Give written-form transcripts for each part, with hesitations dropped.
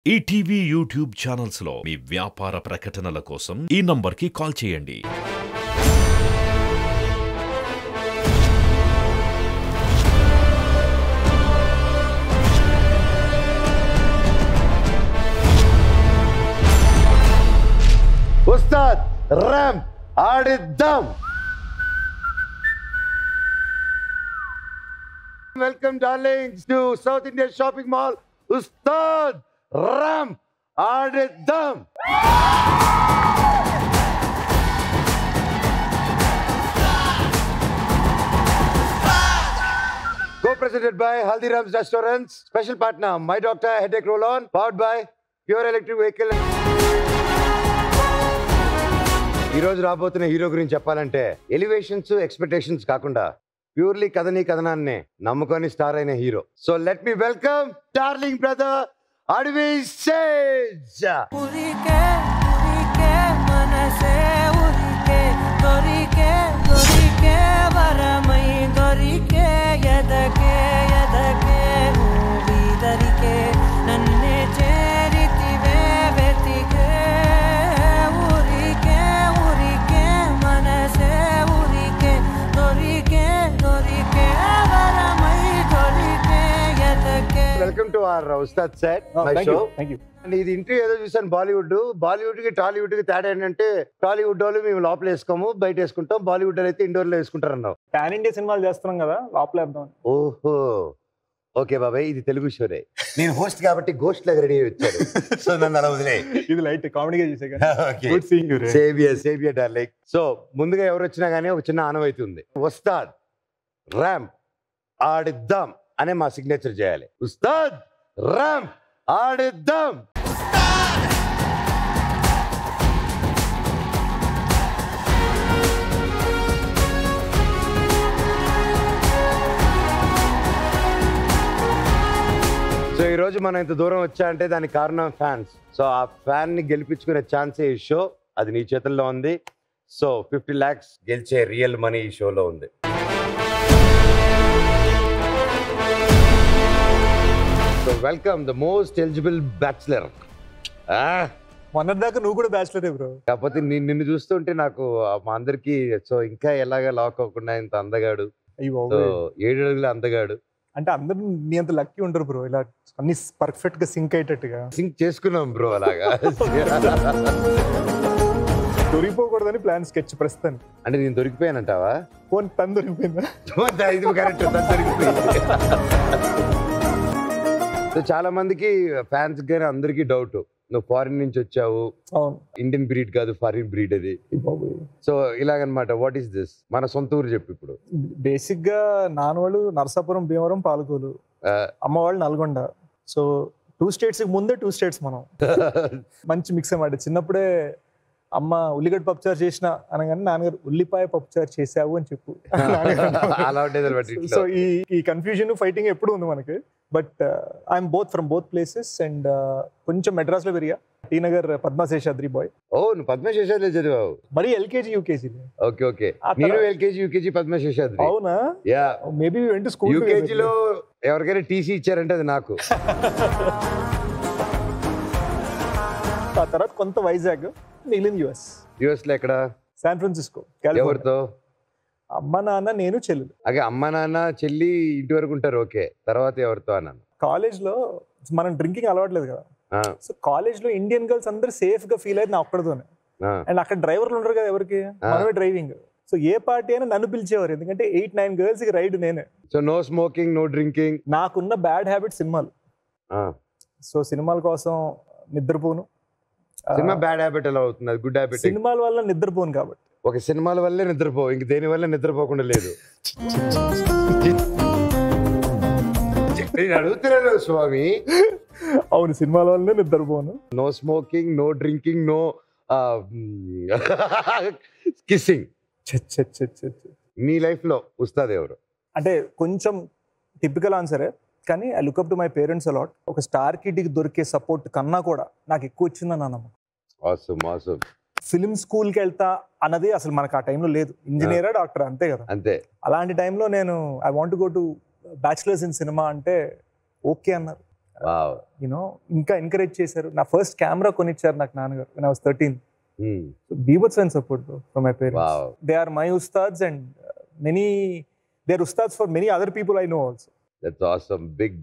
ETV YouTube channels లో మీ వ్యాపార ప్రకటనల కోసం ఈ నంబర్కి కాల్ చేయండి. ఉస్తాద్ రామ్ ఆడిద్దాం. Welcome darlings to South India shopping mall. Ustaad Ram ఆడిద్దాం. Co-presented by Haldiram's Restaurants. Special partner My Doctor Headache Roll-On. Powered by Pure Electric Vehicle. ఈ రోజు రాబోతున్న హీరో గురించి చెప్పాలంటే ఎలివేషన్స్ ఎక్స్పెక్టేషన్స్ కాకుండా ప్యూర్లీ కథని కథనాన్ని నమ్ముకొని స్టార్ అయిన hero. So let me welcome darling brother Adivi Sesh. ఉరికే ఉరికే మనసే ఉరికే దొరికే దొరికే వరమై దొరికే ఎదకే ఎదకే ఊవిదరికే నన్నే చేరితివే వెతికే ఉరికే ఉరికే మనసే ఉరికే దొరికే దొరికే వరమై దొరికే ఎదకే. Welcome to our Ustaad set my show. And ఇది ఇంటర్వ్యూ ఏదో చూసాను, బాలీవుడ్ కి టాలీవుడ్ కి తేడా ఏంటంటే టాలీవుడ్ వాళ్ళు మేము లోపల వేసుకోము బయట వేసుకుంటాం, బాలీవుడ్ వాళ్ళు అయితే ఇండోర్ లో వేసుకుంటారు అన్నావు. పాన్ ఇండియా సినిమాలు చేస్తున్నాం కదా, లోపల వేద్దాం. ఓహో ఓకే బాబాయ్, ఇది తెలుగు షోనే. నేను హోస్ట్ కాబట్టి గోస్ట్ లాగా రెడీ అయ్యి వచ్చాడు. సో నన్ను అలా వదిలే. ఇది లైట్ కామెడీగా చూసే సేవియర్ డార్లింగ్. సో ముందుగా ఎవరు వచ్చినా గానీ ఒక చిన్న ఆనవాయితీ ఉంది. ఉస్తాద్ రామ్ ఆడిద్దాం అనే మా సిగ్నేచర్ చేయాలి. ఉస్తాద్ రామ్ ఆడిద్దాం. సో ఈ రోజు మనం ఇంత దూరం వచ్చా అంటే దానికి కారణం ఫ్యాన్స్. సో ఆ ఫ్యాన్ ని గెలిపించుకునే ఛాన్సే ఈ షో, అది నీ చేతుల్లో ఉంది. సో 50 lakhs గెలిచే రియల్ మనీ ఈ షోలో ఉంది. So welcome the most eligible bachelor. మొన్నటిదాకా నువ్వు కూడా బ్యాచులరే బ్రో. కాకపోతే నిన్ను చూస్తుంటే నాకు మా అందరికి సో ఇంకా ఎలాగా లాక్ అవ్వకుండా ఇంత అందగాడు, అయ్యో 7 అడుగుల అందగాడు అంటే అందరూ నీ అంత లక్కీ ఉంటారు బ్రో, ఇలా అన్ని పర్ఫెక్ట్ గా సింక్ అయ్యేటట్టుగా. సింక్ చేసుకున్నాం బ్రో అలాగా. దొరికిపోకూడదని ప్లాన్ స్కెచ్ ప్రస్తుతానికి. అంటే నేను దొరికిపోయానంటావా? ఫోన్ తను దొరికిపోయిందా? ఇది కరెక్ట్, తను దొరికిపోయింది. సో చాలా మందికి ఫ్యాన్స్ గానీ అందరికీ డౌట్, నువ్వు ఫారిన్ నుంచి వచ్చావు, ఇండియన్ బ్రీడ్ కాదు ఫారిన్ బ్రీడ్ అది. సో ఇలాగనమాట. What is this? మన సొంత ఊరు చెప్పు. ఇప్పుడు బేసిక్ గా నాన్నవాళ్ళు నరసాపురం, భీమవరం, పాలకోలు, అమ్మ వాళ్ళు నల్గొండ. సో 2 states ముందే 2 states మనం. మంచి మిక్స్ అన్నమాట. చిన్నప్పుడే అమ్మ ఉల్లిగడ్డ పప్పుచారు చేసిన అనగానే నాన్నగారు ఉల్లిపాయ పప్పుచారు చేసావు అని చెప్పు. సో ఈ కన్ఫ్యూజన్ ఫైటింగ్ ఎప్పుడు ఉంది మనకి. But I'm both from both places. And కొంచెం మెడ్రాస్ లో పెరిగా, టీ నగర్ పద్మశేషాద్రి బాయ్. ఓ నువ్వు పద్మశేషాద్రి చదివావు? మరి ఎల్కేజీ యూకేజీ. Okay okay. నేను ఎల్కేజీ యూకేజీ పద్మశేషాద్రి. అవునా? యా. మేబీ వెంట స్కూల్ యూకేజీలో ఎవరికైనా టీసీ ఇచ్చారంటే అది నాకు. ఆ తర్వాత కొంత వైజాగ్, మిగిలింది యుఎస్ లో ఎక్కడ? San Francisco. ఎవరితో? అమ్మ నాన్న నేను చెల్లెలు. అదే అమ్మ నాన్న చెల్లి ఇంటి వరకు ఉంటారు, ఓకే. తర్వాత ఎవరితో అన్నాను? కాలేజ్ లో మనం డ్రింకింగ్ అలవాట్లేదు కదా. సో కాలేజ్ లో ఇండియన్ గర్ల్స్ అందరు సేఫ్ గా ఫీల్ అయితే నా ఒక్కడితోనే. అండ్ అక్కడ డ్రైవర్లు ఉండరు కదా ఎవరికి, మనమే డ్రైవింగ్. సో ఏ పార్టీ అయినా నన్ను పిలిచేవారు, ఎందుకంటే 8-9 గర్ల్స్ కి రైడ్ నేనే. So no smoking, no drinking. నాకున్న బ్యాడ్ హ్యాబిట్ సినిమాలు. సో సినిమాల కోసం నిద్రపోను. సినిమా బ్యాడ్ హ్యాబిట్ ఎలా అవుతుంది? Good habit. సినిమాల వల్ల నిద్రపోను కాబట్టి. ఒక సినిమాల వల్లే నిద్రపో, ఇంక దేని వల్ల నిద్రపోకుండా లేదు. అడుగుతున్నాను స్వామి. అవును, సినిమాల వల్లనే నిద్రపోను. No smoking, no drinking, no kissing. మీ లైఫ్ లో ఉస్తాద్ ఎవరు? అంటే కొంచెం టిపికల్ ఆన్సరే, కానీ I look up to my parents a lot. ఒక స్టార్ కిడ్కి దొరికే సపోర్ట్ కన్నా కూడా నాకు ఎక్కువ వచ్చిందని అన్నమాట. Awesome awesome. ఫిల్మ్ స్కూల్కి వెళ్తా అన్నది అసలు మనకు ఆ టైంలో లేదు. ఇంజనీరా డాక్టర్ అంతే కదా. అంతే. అలాంటి టైంలో నేను I want go to bachelors in cinema అంటే ఓకే అన్నారు. వావ్ యూనో ఇంకా ఎంకరేజ్ చేశారు. నా ఫస్ట్ కెమెరా కొనిచ్చారు నాకు నాన్నగారు when I was 13. బీభత్సమైన support from my parents. Wow they are my ఉస్తాద్స్ and they are ustads for many other people I know also. That's awesome. Big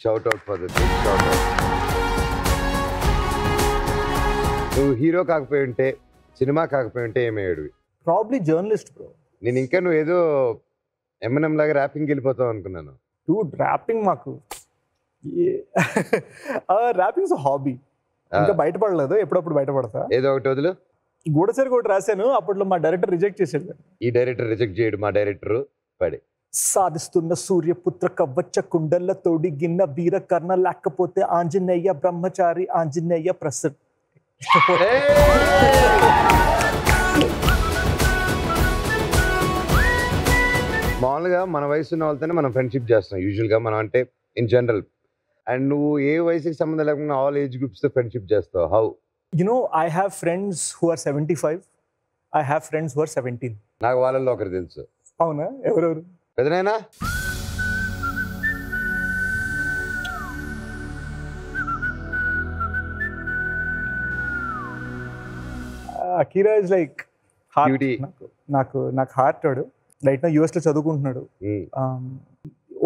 shout out for the big shout out. నువ్వు hero కాకపోయి ఉంటే, cinema కాకపోయి ఉంటే ఏమయ్యాడు? Probably journalist bro. నేను ఇంకా నువ్వు ఏదో M&M లాగా ర్యాపింగ్కి వెళ్ళిపోతావు అనుకున్నాను. Dude, ర్యాపింగ్ మాకు ర్యాపింగ్ ఇస్ హాబీ. ఇంకా బయటపడలేదు, ఎప్పుడప్పుడు బయటపడతా. ఏదో ఒకటి వదులు. గూడసారి కూడా రాశాను, అప్పట్లో మా డైరెక్టర్ రిజెక్ట్ చేసాడు. ఈ డైరెక్టర్ రిజెక్ట్ చేయడు, మా డైరెక్టర్ పడి. సాధిస్తున్న సూర్యపుత్ర కవచ కుండల తోడిగిన్న వీర కర్ణ లేకపోతే ఆంజనేయ బ్రహ్మచారి ఆంజనేయ ప్రసన్న. మామూలుగా మన వయసు ఉన్న వాళ్ళతోనే మనం ఫ్రెండ్షిప్ చేస్తాం యూజువల్గా, మనం అంటే ఇన్ జనరల్. అండ్ నువ్వు ఏ వయసుకి సంబంధం లేకుండా ఆల్ ఏజ్ గ్రూప్స్తో ఫ్రెండ్షిప్ చేస్తావు. How? You know, I have friends who are 75. I have friends who are 17. నాకు వాళ్ళల్లో ఒకరు తెలుసు. అవునా? ఎవరెవరు? పెదనైనా Akira is like heart. Beauty. నాకు హార్ట్ వాడు. రైట్ నా యూఎస్ లో చదువుకుంటున్నాడు.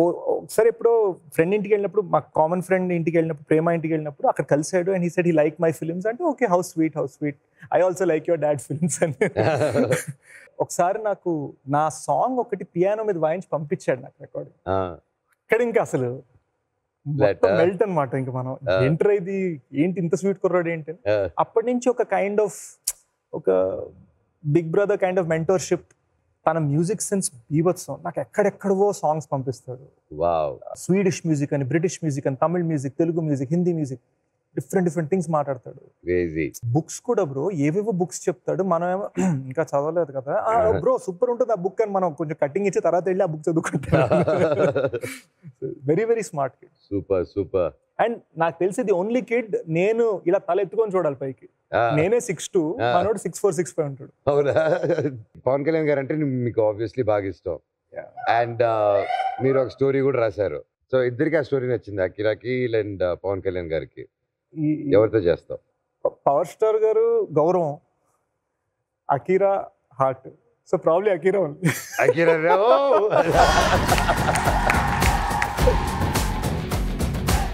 ఒకసారి ఎప్పుడో ఫ్రెండ్ ఇంటికి వెళ్ళినప్పుడు, మా కామన్ ఫ్రెండ్ ఇంటికి వెళ్ళినప్పుడు, ప్రేమ ఇంటికి వెళ్ళినప్పుడు అక్కడ కలిసాడు. And he said he like my films. అంటే okay, how sweet I also like your dad films అని. ఒకసారి నాకు నా సాంగ్ ఒకటి పియానో మీద వాయించి పంపించాడు నాకు రికార్డింగ్. అక్కడ ఇంకా అసలు మెల్ట్ అనమాట. ఇంకా మనం ఏంటర్ ఇది ఏంటి ఇంత స్వీట్ కుర్రాడు ఏంటి. అప్పటి నుంచి ఒక కైండ్ ఆఫ్ ఒక బిగ్ బ్రదర్ కైండ్ ఆఫ్ మెంటోర్షిప్. తన మ్యూజిక్ సెన్స్ బీభత్సం. నాకు ఎక్కడెక్కడవో సాంగ్స్ పంపిస్తాడు. స్వీడిష్ మ్యూజిక్ అని, బ్రిటిష్ మ్యూజిక్ అని, Tamil music, Telugu music, Hindi music, different things మాట్లాడతాడు. బుక్స్ కూడా బ్రో ఏవేవో బుక్స్ చెప్తాడు. మనం ఏమో ఇంకా చదవలేదు కదా, బ్రో సూపర్ ఉంటుంది ఆ బుక్ అని మనం కొంచెం కటింగ్ ఇచ్చి తర్వాత వెళ్ళి ఆ బుక్ చదువుకుంటాం. Very smart kid. Super. And నాకు తెలిసి ఓన్లీ కిడ్ నేను ఇలా తల ఎత్తుకొని చూడాలి పైకి. నేనే 6'2", మనోడు 6'4", 6'5" ఉంటాడు. అవునా? పవన్ కళ్యాణ్ గారు అంటే మీకు ఆబ్వియస్లీ బాగా ఇష్టం. అండ్ మీరు ఒక స్టోరీ కూడా రాశారు. సో ఇద్దరికి ఆ స్టోరీ నచ్చింది, అకిరాకి అండ్ పవన్ కళ్యాణ్ గారికి. ఎవరితో చేస్తావు? పవర్ స్టార్ గారు గౌరవం, Akira heart. So probably Akira ఉంది.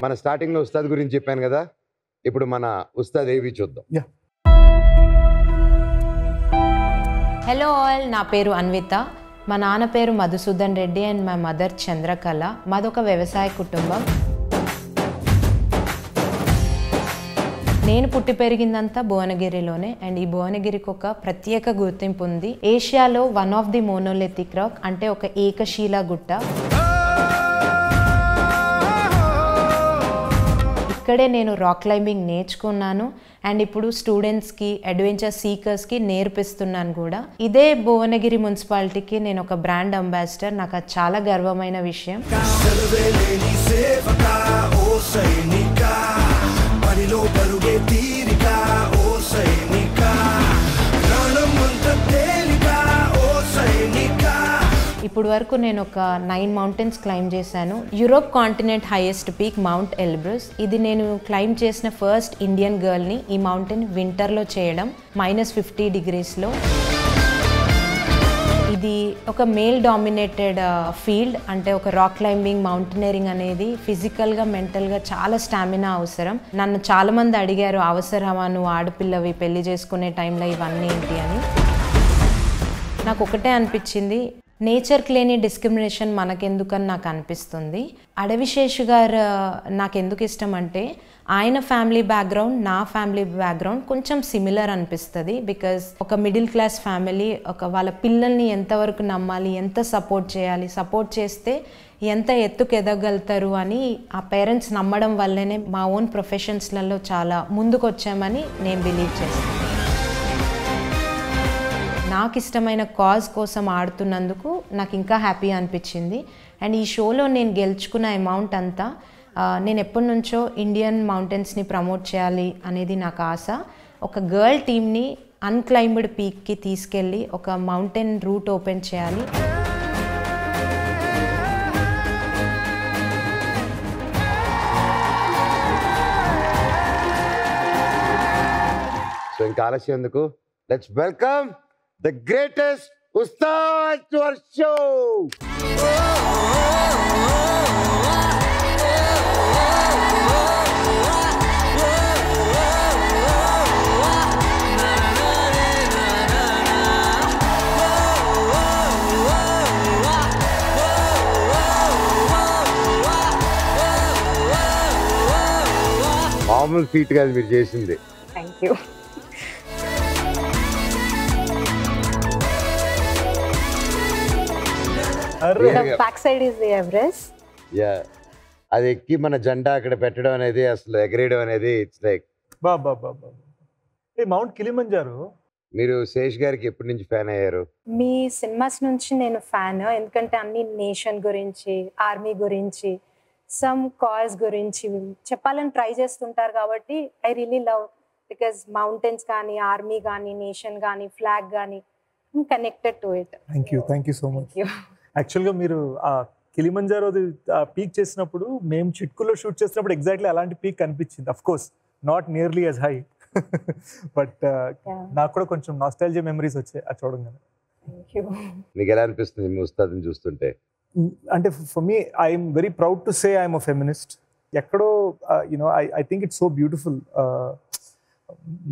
మన స్టార్టింగ్ లో ఉస్తాద్ గురించి చెప్పాను కదా, ఇప్పుడు మన ఉస్తాద్ ఏవి చూద్దాం. హలో ఆల్, నా పేరు అన్విత. మా నాన్న పేరు మధుసూదన్ రెడ్డి అండ్ మా మదర్ చంద్రకళ. మాదొక వ్యవసాయ కుటుంబం. నేను పుట్టి పెరిగిందంతా భువనగిరిలోనే. అండ్ ఈ భువనగిరికి ఒక ప్రత్యేక గుర్తింపు ఉంది. ఏషియాలో one of the monolithic rock, అంటే ఒక ఏకశిలా గుట్ట. ఇక్కడే నేను రాక్ క్లైంబింగ్ నేర్చుకున్నాను. అండ్ ఇప్పుడు స్టూడెంట్స్కి, అడ్వెంచర్ సీకర్స్కి నేర్పిస్తున్నాను కూడా. ఇదే భువనగిరి మున్సిపాలిటీకి నేను ఒక బ్రాండ్ అంబాసిడర్. నాకు అది చాలా గర్వమైన విషయం. ఇప్పుడు వరకు నేను ఒక 9 మౌంటైన్స్ క్లైమ్ చేశాను. Europe continent highest peak mount Elbrus. ఇది నేను క్లైమ్ చేసిన ఫస్ట్ ఇండియన్ గర్ల్ని. ఈ మౌంటైన్ వింటర్లో చేయడం, -50 degreesలో. ఇది ఒక మేల్ డామినేటెడ్ ఫీల్డ్. అంటే ఒక రాక్ క్లైంబింగ్, మౌంటైనరింగ్ అనేది ఫిజికల్గా, మెంటల్గా చాలా స్టామినా అవసరం. నన్ను చాలామంది అడిగారు, అవసరమా నువ్వు ఆడపిల్లవి పెళ్లి చేసుకునే టైంలో ఇవన్నీ ఏంటి అని. నాకు ఒకటే అనిపించింది, నేచర్కి లేని డిస్క్రిమినేషన్ మనకెందుకని నాకు అనిపిస్తుంది. అడవిశేషు గారు నాకు ఎందుకు ఇష్టం అంటే, ఆయన ఫ్యామిలీ బ్యాక్గ్రౌండ్, నా ఫ్యామిలీ బ్యాక్గ్రౌండ్ కొంచెం సిమిలర్ అనిపిస్తుంది. బికాజ్ ఒక మిడిల్ క్లాస్ ఫ్యామిలీ, వాళ్ళ పిల్లల్ని ఎంతవరకు నమ్మాలి, ఎంత సపోర్ట్ చేయాలి, సపోర్ట్ చేస్తే ఎంత ఎత్తుకు ఎదగలుగుతారు అని ఆ పేరెంట్స్ నమ్మడం వల్లనే మా ఓన్ ప్రొఫెషన్స్లలో చాలా ముందుకు వచ్చామని నేను బిలీవ్ చేస్తాను. నాకు ఇష్టమైన కాజ్ కోసం ఆడుతున్నందుకు నాకు ఇంకా హ్యాపీ అనిపించింది. అండ్ ఈ షోలో నేను గెలుచుకున్న అమౌంట్ అంతా నేను ఎప్పటి నుంచో ఇండియన్ మౌంటైన్స్ని ప్రమోట్ చేయాలి అనేది నాకు ఆశ. ఒక గర్ల్ టీమ్ని అన్క్లైంబ్డ్ పీక్కి తీసుకెళ్ళి ఒక మౌంటైన్ రూట్ ఓపెన్ చేయాలి. ఇంకా ఆలస్యం ఎందుకు, లెట్స్ వెల్కమ్ ద గ్రేటెస్ట్ ఉస్తాద్ టు అవర్ షో. మామూలు ఫీట్ కాదు మీరు చేసింది. Thank you. Back side is the Everest. Yeah, అది ఎక్కి మన జెండా అక్కడ పెట్టడం అనేది, అసలు ఎగరేయడం అనేది it's like Baba. A mount Kilimanjaro. మీరు శేష్ గారికి ఎప్పటి నుంచి ఫ్యాన్ అయ్యారు? మీ సినిమాస్ నుంచి నేను ఫ్యాన్, ఎందుకంటే అన్ని నేషన్ గురించి, ఆర్మీ గురించి, సమ్ కాజ్ గురించి చెప్పాలని ట్రై చేస్తుంటారు కాబట్టి I really love, because mountains కానీ, ఆర్మీ కానీ, నేషన్ కానీ, ఫ్లాగ్ కానీ, I'm connected to it. Thank you so much. యాక్చువల్గా మీరు ఆ కిలిమంజారో పీక్ చేసినప్పుడు, మేము చిట్కులో షూట్ చేసినప్పుడు ఎగ్జాక్ట్లీ అలాంటి పీక్ కనిపించింది. Of course not nearly as high, but నాకు కూడా కొంచెం నాస్టాల్జియా మెమరీస్ వచ్చాయి అది చూడంగానే. మీకు ఎలా అనిపిస్తుంది మీ ఉస్తాద్ని చూస్తుంటే? అంటే for me I'm very proud to say I'm a feminist. ఎక్కడో you know I think it's so beautiful.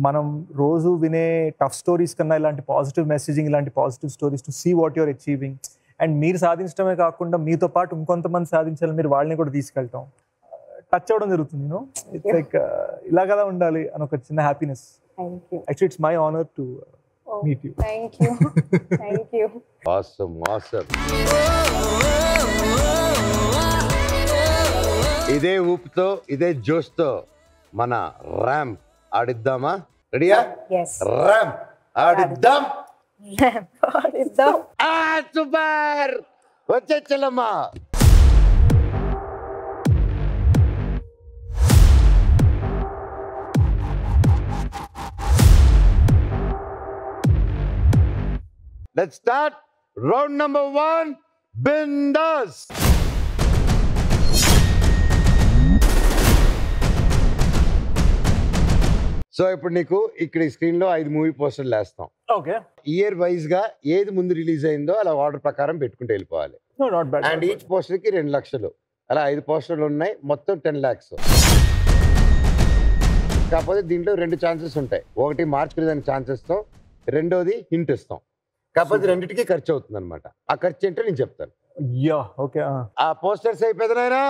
మనం రోజు వినే టఫ్ స్టోరీస్ కన్నా ఇలాంటి పాజిటివ్ మెసేజింగ్, ఇలాంటి positive stories to see what your achieving, and మీరు సాధించడమే కాకుండా మీతో పాటు ఇంకొంతమంది సాధించాలని మీరు వాళ్ళని కూడా తీసుకెళ్తాం, టచ్ అవ్వడం జరుగుతుంది. యూనో ఇట్స్ లైక్ ఇలా కదా ఉండాలి అని ఒక చిన్న happiness. Actually it's my honour to meet you. Thank you. Awesome awesome. ఇదే ఊపుతో, ఇదే జోష్తో మన ర్యాంప్ ఆడిద్దామా? రెడీయా? ర్యాంప్ ఆడిద్దాం. సూపర్, వచ్చేచ్చలమ్మా. Let's start round number 1. Bindas. So ఇప్పుడు నీకు ఇక్కడ స్క్రీన్ లో 5 మూవీ పోస్టర్లు వేస్తాం. ఓకే. ఇయర్ వైజ్ గా ఏది ముందు రిలీజ్ అయిందో అలా ఆర్డర్ ప్రకారం పెట్టుకుంటూ వెళ్ళిపోవాలి. అండ్ ఈచ్ పోస్టర్ కి 2 లక్షలు, అలా 5 పోస్టర్లు ఉన్నాయి, మొత్తం 10 lakhs. కాకపోతే దీంట్లో 2 ఛాన్సెస్ ఉంటాయి. ఒకటి మార్చుకునే ఛాన్సెస్ తో, రెండోది హింట్ ఇస్తాం. కాకపోతే రెండింటికి ఖర్చు అవుతుంది అనమాట. ఆ ఖర్చు ఏంటో నేను చెప్తాను. ఆ పోస్టర్స్ అయిపోయినాయినా?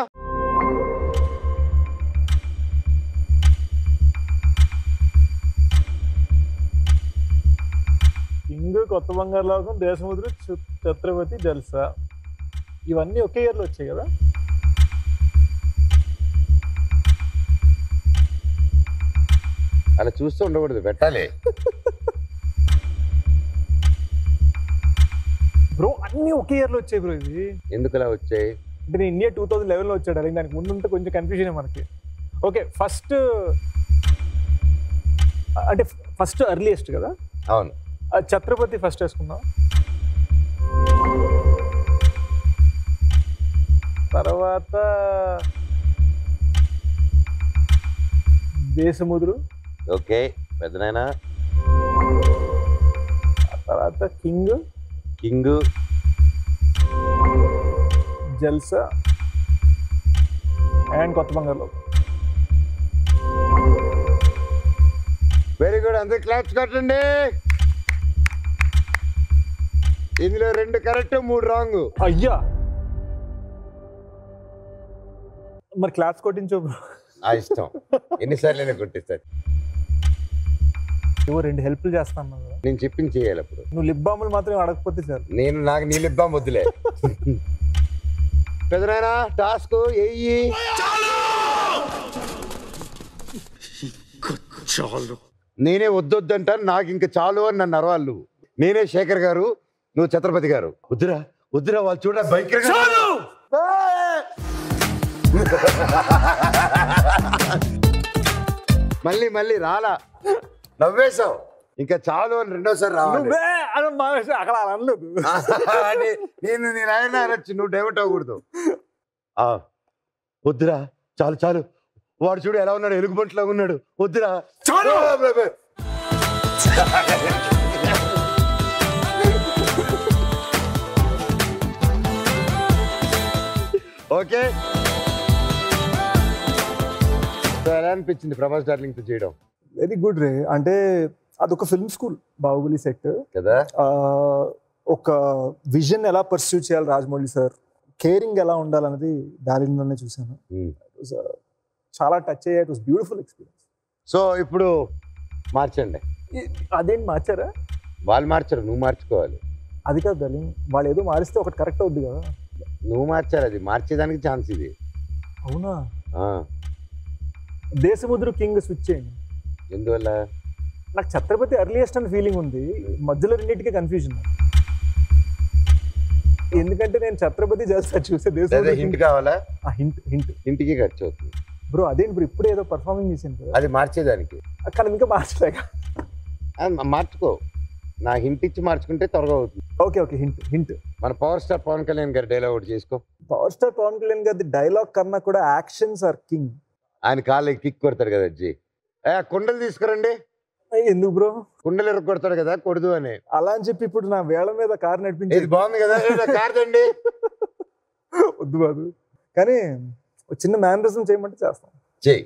కింగ్, కొత్త బంగారు లోకం, దేశముద్రు, ఛత్రపతి, జల్సా, ఇవన్నీ ఒకే ఇయర్లో వచ్చాయి కదా. అలా చూస్తూ ఉండకూడదు, పెట్టాలి. బ్రో అన్ని ఒకే ఇయర్లో వచ్చాయి బ్రో. ఇది ఎందుకు అలా వచ్చాయి అంటే నేను ఇండియా 2011లో వచ్చాడు, అలాగే దానికి ముందు ఉంటే కొంచెం కన్ఫ్యూజన్ మనకి. ఓకే, ఫస్ట్ అంటే ఫస్ట్ ఎర్లియెస్ట్ కదా. అవును, ఛత్రపతి ఫస్ట్ వేసుకుందాం. తర్వాత దేశముద్రు. ఓకే పెద్దనాయనా. తర్వాత కింగ్, జల్సా అండ్ కొత్త బంగారులో. వెరీ గుడ్, అందరు క్లాప్స్ కొట్టండి. ఇందులో 2 కరెక్ట్, 3 రాంగ్. అయ్యా, మరి క్లాప్స్ కొట్టించు. ఆ ఇష్టం, ఎన్నిసార్లు కొట్టిస్తాను. నువ్వు 2 హెల్ప్లు చేస్తాను కదా. నేను చెప్పింది చేయాలి. అప్పుడు నువ్వు లిప్ బాంబులు మాత్రం అడగకపోతే సార్ నాకు నీ లిప్ బాంబ్ వద్దులే. పెద్దనాయనా టాస్క్ ఎయ్యి. నేనే వద్దొద్దంటాను, నాకు ఇంకా చాలు అని నన్ను అరవాళ్ళు. నేనే శేఖర్ గారు, నువ్వు ఛత్రపతి గారు. వద్దురా వద్దురా, వాళ్ళు చూడ భయంకరంగా. మళ్ళీ రాలా, నవ్వేశావు. ఇంకా చాలు అని రెండోసారి రావాలి. అక్కడ అనలేదు. నేను ఆయన అనొచ్చు, నువ్వు డైవర్ట్ అవ్వకూడదు. వద్దురా, చాలు వాడు చూడు ఎలా ఉన్నాడు, ఎలుగుబంట్లాగా ఉన్నాడు. వద్దురా. ఓకే, సో ఎలా అనిపించింది ప్రభాస్ డార్లింగ్ తో చేయడం? వెరీ గుడ్ రే. అంటే అదొక ఫిల్మ్ స్కూల్ బాహుబలి సెట్ కదా. ఒక విజన్ ఎలా పర్స్యూ చేయాలి రాజమౌళి సార్, కేరింగ్ ఎలా ఉండాలన్నది డార్లింగ్లోనే చూశాను. చాలా టచ్ అయ్యా. It was beautiful experience. So ఇప్పుడు మార్చండి. అదేంటి మార్చారా? వాళ్ళు మార్చరు, నువ్వు మార్చుకోవాలి. అది కాదు డార్లింగ్, వాళ్ళు ఏదో మారిస్తే ఒకటి కరెక్ట్ అవుద్ది కదా. నువ్వు మార్చాలి, అది మార్చేదానికి ఛాన్స్ ఇది. అవునా? ఆ, దేశముద్రు కింగ్ స్విచ్ చేయండి. ఎందువల్ల? నాకు ఛత్రపతి ఎర్లియస్ట్ అని ఫీలింగ్ ఉంది, మధ్యలో రెండింటికి కన్ఫ్యూజన్. ఎందుకంటే నేను ఛత్రపతి జల్సా చూసే హింట్ కావాలా? హింట్ ఇంటికి ఖర్చు అవుతుంది బ్రో. అదేంటి బ్రో, ఇప్పుడే ఏదో పర్ఫార్మింగ్ చేసాను కదా. అది మార్చేదానికి. కానీ ఇంకా మార్చలేక. మార్చుకో, నా హింట్ ఇచ్చి మార్చుకుంటే త్వరగా అవుతుంది. Okay okay, hint. మన పవర్ స్టార్ పవన్ కళ్యాణ్ గారి డైలాగ్ ఒకటి చేసుకో. పవర్ స్టార్ పవన్ కళ్యాణ్ గారి డైలాగ్ కన్నా కూడా యాక్షన్స్ ఆర్ కింగ్. ఆయన కాళ్ళకి కిక్ కొడతాడు కదా అజ్జి, కుండలు తీసుకురండి. ఎందుకు బ్రో? కుండలు ఎరుగు కొడతాడు కదా, కొడదు అని. అలా అని చెప్పి ఇప్పుడు నా వేళ మీద కారు నడిపించేది బాగుంది కదా, కార్ తండి. వద్దు బాదు, కానీ చిన్న మ్యానరిజం చేయమంటే చేస్తాం. చెయ్యి.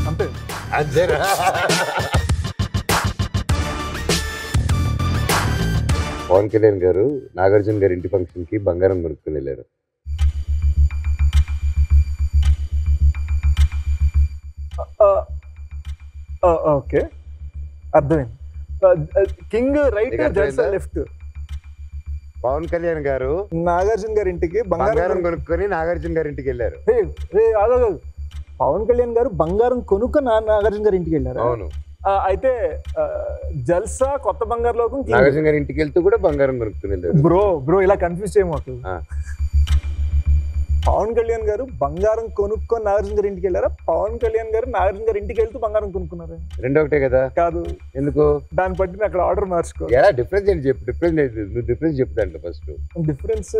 అంతే అంతేరా? పవన్ కళ్యాణ్ గారు నాగార్జున గారి ఇంటి ఫంక్షన్ కి బంగారం కొనుక్కుని వెళ్ళారు. ఓకే, అర్థమైంది. కింగ్ రైట్, జల్సా లెఫ్ట్. పవన్ కళ్యాణ్ గారు నాగార్జున గారి ఇంటికి బంగారం కొనుక్కొని నాగార్జున గారి ఇంటికి వెళ్ళారు. పవన్ కళ్యాణ్ గారు బంగారం కొనుక్కొని నాగార్జున గారి ఇంటికి వెళ్ళారు. అవును. అయితే జల్సా కొత్త బంగారు లోకం నాగార్జున గారి ఇంటికి వెళ్తూ కూడా బంగారం కొనుక్కుని వెళ్ళారు. బ్రో ఇలా కన్ఫ్యూజ్ చేయమాకు. పవన్ కళ్యాణ్ గారు బంగారం కొనుక్కొని నాగార్జున గారి ఇంటికి వెళ్ళారా? పవన్ కళ్యాణ్ గారు నాగార్జున గారి ఇంటికి వెళ్తూ బంగారం కొనుక్కున్నారు. రెండు ఒకటే కదా? కాదు. ఎందుకు? దాన్ని బట్టి అక్కడ ఆర్డర్ మార్చుకో. ఎలా డిఫరెన్స్ ఏంటి చెప్పు. డిఫరెన్స్ ఏంటి? నువ్వు డిఫరెన్స్ చెప్తాంట ఫస్ట్. డిఫరెన్స్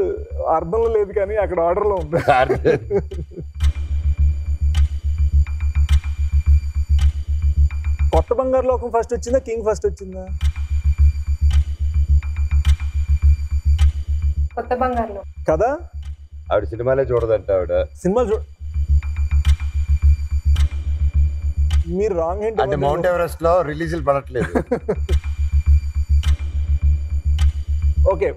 అర్థంలో లేదు కానీ అక్కడ ఆర్డర్ లో ఉంది. కొత్త బంగారు లోకం ఫస్ట్ వచ్చిందా, కింగ్ ఫస్ట్ వచ్చిందా? కొత్త బంగారులో కదా. ఆవిడ సినిమాలే చూడదంట. ఆవిడ సినిమాలు మీరు రాంగ్ ఏంటి అంటే మౌంట్ ఎవరెస్ట్ లో రిలీజులు పడట్లేదు. ఓకే,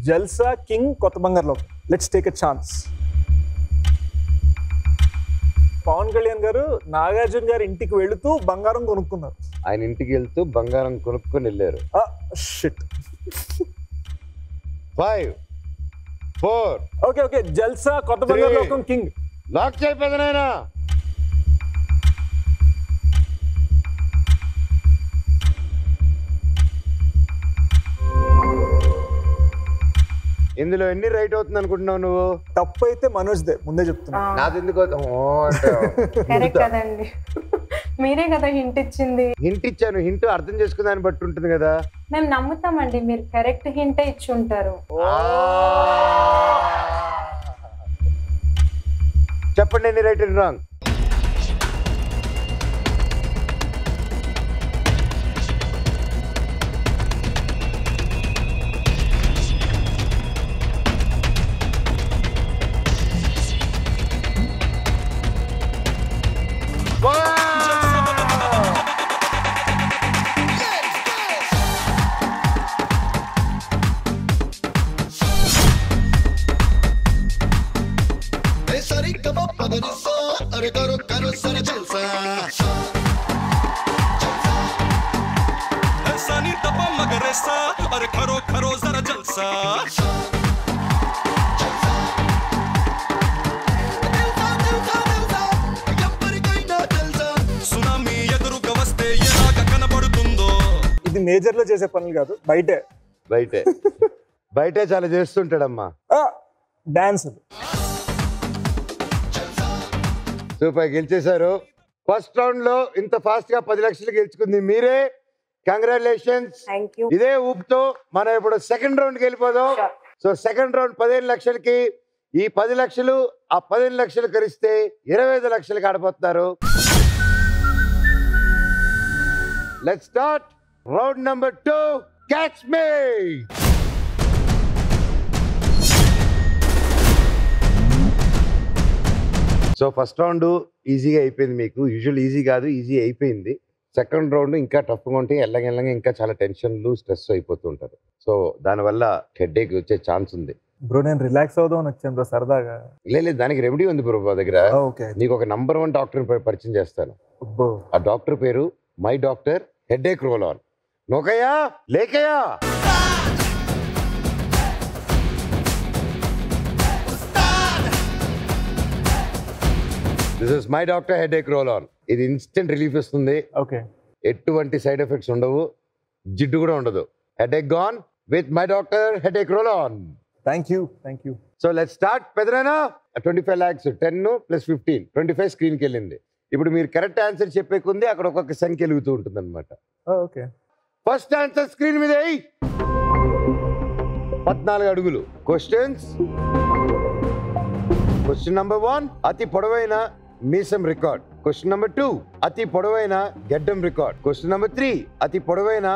జల్సా, కింగ్, కొత్త బంగారు లోకం. Let's take a chance. Pavan Kalyan garu Nagarjuna గారి ఇంటికి వెళుతూ బంగారం కొనుక్కున్నారు. ఆయన ఇంటికి వెళ్తూ బంగారం కొనుక్కొని వెళ్ళారు. షిట్. 5 4 ఓకే ఓకే, జల్సా, కొత్త బంగారు లోకం, కింగ్. లాక్ చేయలేదు నాయనా. ఇందులో ఎన్ని రైట్ అవుతుంది అనుకుంటున్నావు నువ్వు? తప్పు అయితే మనోజ్ దే, ముందే చెప్తున్నా. నాది ఎందుకు కరెక్ట్ కదండి, మీరే కదా హింట్ ఇచ్చింది. హింట్ ఇచ్చాను, హింట్ అర్థం చేసుకునే దాన్ని బట్టి ఉంటుంది కదా. మేము నమ్ముతామండి, మీరు కరెక్ట్ హింటే ఇచ్చి ఉంటారు. చెప్పండి ఎన్ని రైట్ అండ్ రాంగ్. अरे करो करो जरा जलसा సునామీ ఎదురుగా వస్తే ఎలాగ కనబడుతుందో. ఇది మేజర్ లో చేసే పనులు కాదు, బయటే బయటే బయటే చాలా చేస్తుంటాడమ్మా. డాన్స్. సూపర్, గెలిచేశారు. ఫస్ట్ రౌండ్ లో ఇంత ఫాస్ట్ గా 10 లక్షలు గెలుచుకుంది మీరే. కంగ్రాచులేషన్స్. Thank you. ఇదే ఊపుతో మనం ఇప్పుడు సెకండ్ రౌండ్ కి వెళ్ళిపోదాం. సో సెకండ్ రౌండ్ 15 లక్షలకి ఈ 10 లక్షలు ఆ 15 లక్షలు కలిస్తే 25 లక్షలకి ఆడబోతున్నారు. Let's start round number 2. Catch me. So first round ఈజీగా అయిపోయింది మీకు. యూజువల్ ఈజీ కాదు, ఈజీ అయిపోయింది. సెకండ్ రౌండ్ ఇంకా టఫ్గా ఉంటే ఎల్లగెల్లగా ఇంకా చాలా టెన్షన్లు స్ట్రెస్ అయిపోతూ ఉంటారు. సో దానివల్ల హెడేక్ వచ్చే ఛాన్స్ ఉంది. బ్రో నేను రిలాక్స్ అవుదాం అని వచ్చాను బ్రో సరదాగా. లేదు దానికి రెమెడీ ఉంది బ్రో మా దగ్గర. ఓకే, నీకు ఒక నంబర్ 1 డాక్టర్ పరిచయం చేస్తాను. అబ్బో. ఆ డాక్టర్ పేరు my doctor headache roll on. నోకయ్యా లేకయ్యా. This is my doctor headache roll on. ఇది ఇన్స్టెంట్ రిలీఫ్ ఇస్తుంది. ఓకే, ఎటువంటి సైడ్ ఎఫెక్ట్స్ ఉండవు, జిడ్డు కూడా ఉండదు. Headache gone with my doctor headache roll on. Thank you. So let start. పెదనానా 25 lakhs 10 + 15 25 స్క్రీన్కి వెళ్ళింది. ఇప్పుడు మీరు కరెక్ట్ ఆన్సర్ చెప్పేకుంది అక్కడ ఒక్కొక్క సంఖ్య వెలుగుతూ ఉంటుంది అనమాట. ఓకే, ఫస్ట్ ఆన్సర్ స్క్రీన్ మీద 14 అడుగులు. క్వశ్చన్ నెంబర్ 1 అతి పొడవైన మీసం రికార్డ్. క్వశ్చన్ నెంబర్ 2 అతి పొడవైన గెడ్డం రికార్డ్. క్వశ్చన్ నెంబర్ 3 అతి పొడవైన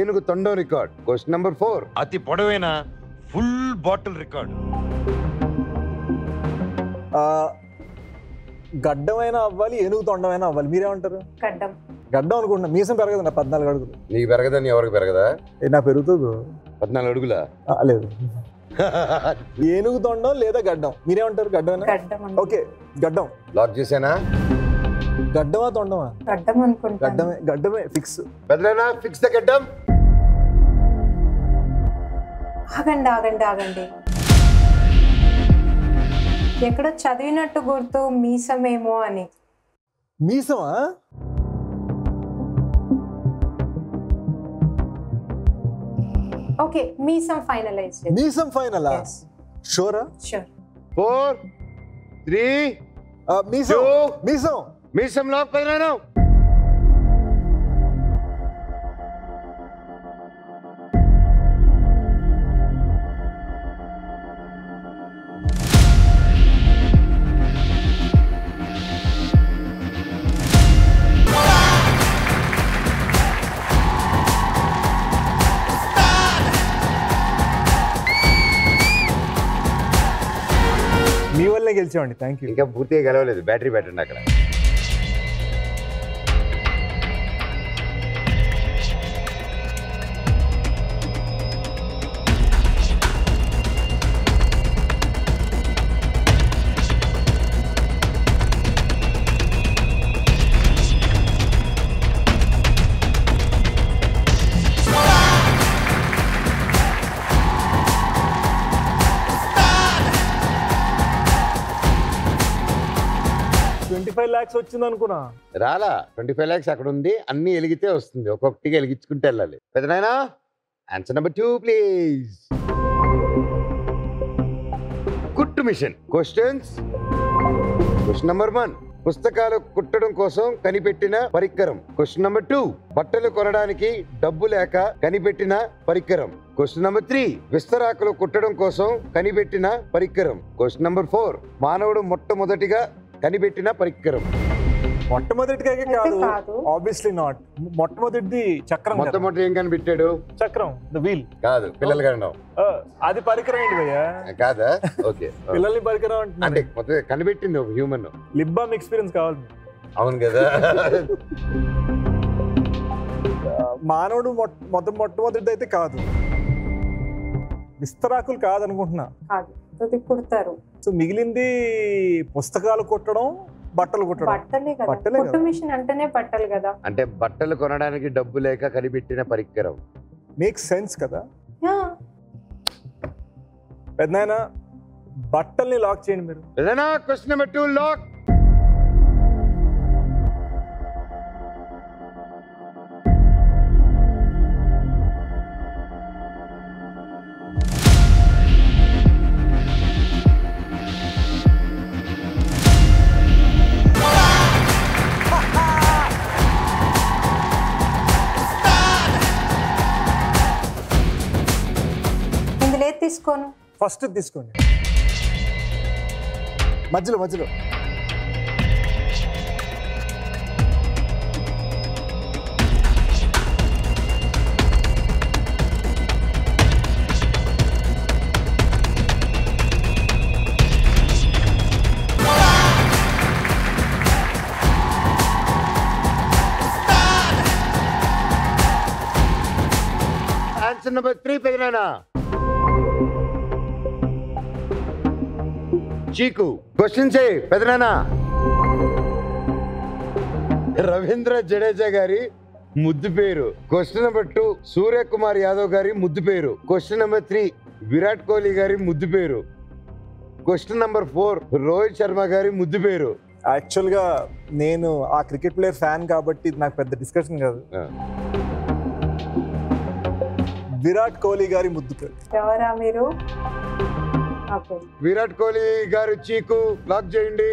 ఏనుగు తొండం రికార్డ్. క్వశ్చన్ నెంబర్ 4 అతి పొడవైన ఫుల్ బాటిల్ రికార్డ్. గడ్డమైనా అవ్వాలి, ఏనుగు తొండమైనా అవ్వాలి. మీరేమంటారు? గడ్డం. గడ్డం అనుకుంటున్నా. మీసం పెరగదు నా 14 అడుగులు. నీకు పెరగదని ఎవరికి పెరగదా? నా పెరుగుతుంది. 14 అడుగులా? లేదు. ఏనుగు తొండం లేదా గడ్డం, మీరేమంటారు? గడ్డమేనా? గడ్డం. ఓకే, గడ్డం లాక్ చేసానా? గడ్డమా తొండమా? గడ్డం అనుకుంటా. గడ్డమే ఫిక్స్. పెద్దనా ఫిక్స్ ద గడ్డం. ఆగండి. ఎక్కడో చదివినట్టు గుర్తు మీసమేమో అని. మీసమా? ఓకే, మీసం ఫైనలైజ్. మీసం ఫైనలా? షూరా? షూర్. 4 3 మీసం లాక్. పెద్దనా మీ వల్లే గెలిచామండి. Thank you. ఇంకా పూర్తిగా గెలవలేదు. బ్యాటరీ పెట్టండి అక్కడ. lakhs వచ్చింది అనుకున్నా. రాలా. 25 lakhs అక్కడ ఉంది. అన్ని ఎలిగితే వస్తుంది. ఒక్కొక్కటిగా ఎలిగించుకుంటే వెళ్ళాలి. పెద్దనాయనా ఆన్సర్ నెంబర్ 2 ప్లీజ్. కుట్టు మిషన్. క్వశ్చన్ నెంబర్ 1 పుస్తకాలు కుట్టడం కోసం కనిపెట్టిన పరికరం. క్వశ్చన్ నెంబర్ 2 బట్టలు కొనడానికి డబ్బు లేక కనిపెట్టిన పరికరం. క్వశ్చన్ నెంబర్ 3 విస్తరాకులు కుట్టడం కోసం కనిపెట్టిన పరికరం. క్వశ్చన్ నెంబర్ 4 మానవుడు మొట్టమొదటిగా కనిపెట్టిన పరికరం. మొట్టమొదటిగా కాదు, ఆబ్వియస్లీ నాట్. మొట్టమొదటిది చక్రం. మొట్టమొదటి ఏం కనిపెట్టాడు? చక్రం, ద వీల్. కాదు, పిల్లలు కనడం. అది పరికరం ఏంటి భయ్యా? కాదా? ఓకే, పిల్లల్ని పరికరం అంటే మొత్తం కనిపెట్టింది ఒక హ్యూమన్. లిప్ బామ్ ఎక్స్పీరియన్స్ కావాలి. అవును కదా. మానవుడు మొట్టమొదటిది అయితే కాదు. విస్తరాకులు కాదనుకుంటున్నా. కుడతారు. సో మిగిలింది పుస్తకాలు కుట్టడం, బట్టలు కుట్టడం. బట్టలే కదా. మిషన్ అంటేనే బట్టలు కదా. అంటే బట్టలు కొనడానికి డబ్బు లేక కనిపెట్టిన పరికరం. మేక్ సెన్స్ కదా. పెద్దనాయన బట్టల్ని లాక్ చేయండి మీరు. పెద్దనా క్వశ్చన్ నెంబర్ 2 లాక్. తీసుకోను. ఫస్ట్ తీసుకోండి. మధ్యలో మధ్యలో ఆన్సర్ నెంబర్ 3 పెదనాన్న. చీకు. క్వశ్చన్ చే పెదనాన్న. రవీంద్ర జడేజా గారి ముద్దు పేరు. క్వశ్చన్ నెంబర్ 2 సూర్యకుమార్ యాదవ్ గారి ముద్దు పేరు. క్వశ్చన్ నెంబర్ 3 విరాట్ కోహ్లీ గారి ముద్దు పేరు. క్వశ్చన్ నెంబర్ 4 రోహిత్ శర్మ గారి ముద్దు పేరు. యాక్చువల్గా నేను ఆ క్రికెట్ ప్లేయర్ ఫ్యాన్ కాబట్టి నాకు పెద్ద డిస్కషన్ కాదు. విరాట్ కోహ్లీ గారి ముద్దు పేరు. ఎవరా మీరు? విరాట్ కోహ్లీ గారు చీకు లాక్ చేయండి.